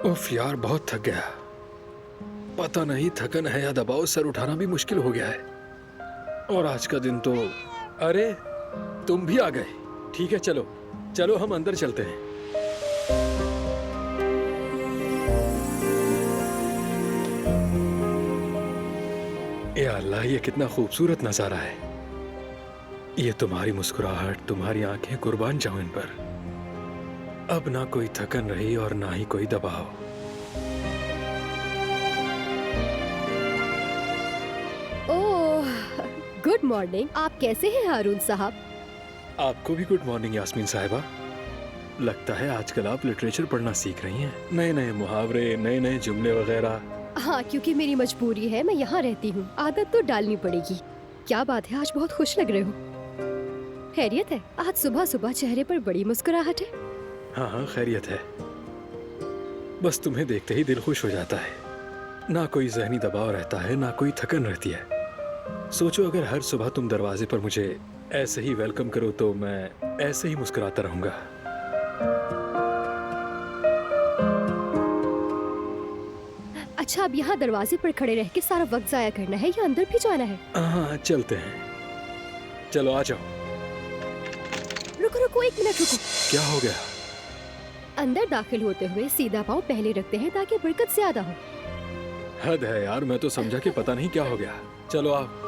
उफ यार, बहुत थक गया। पता नहीं थकन है या दबाव, सर उठाना भी मुश्किल हो गया है। और आज का दिन तो। अरे, तुम भी आ गए। ठीक है, चलो चलो हम अंदर चलते हैं। या अल्लाह, ये कितना खूबसूरत नजारा है। ये तुम्हारी मुस्कुराहट, तुम्हारी आंखें, कुर्बान जाऊं इन पर। अब ना कोई थकन रही और ना ही कोई दबाव। ओह, गुड मॉर्निंग। आप कैसे हैं हारून साहब? आपको भी गुड मॉर्निंग यास्मीन साहिबा। लगता है आजकल आप लिटरेचर पढ़ना सीख रही हैं। नए नए मुहावरे, नए नए जुमले वगैरह। हाँ, क्योंकि मेरी मजबूरी है, मैं यहाँ रहती हूँ। आदत तो डालनी पड़ेगी। क्या बात है, आज बहुत खुश लग रहे हो। खैरियत है? आज सुबह सुबह चेहरे पर बड़ी मुस्कुराहट है। हाँ हाँ, खैरियत है। बस तुम्हें देखते ही दिल खुश हो जाता है। ना कोई जहनी दबाव रहता है, ना कोई थकन रहती है। सोचो, अगर हर सुबह तुम दरवाजे पर मुझे ऐसे ही वेलकम करो तो मैं ऐसे ही मुस्कुराता रहूंगा। अच्छा, अब यहाँ दरवाजे पर खड़े रह के सारा वक्त जाया करना है या अंदर भी जाना है? हाँ, चलते हैं। चलो आ जाओ। रुको रुको, एक मिनट रुको। क्या हो गया? अंदर दाखिल होते हुए सीधा पाँव पहले रखते हैं ताकि बरकत ज्यादा हो। हद है यार, मैं तो समझा कि पता नहीं क्या हो गया। चलो आप।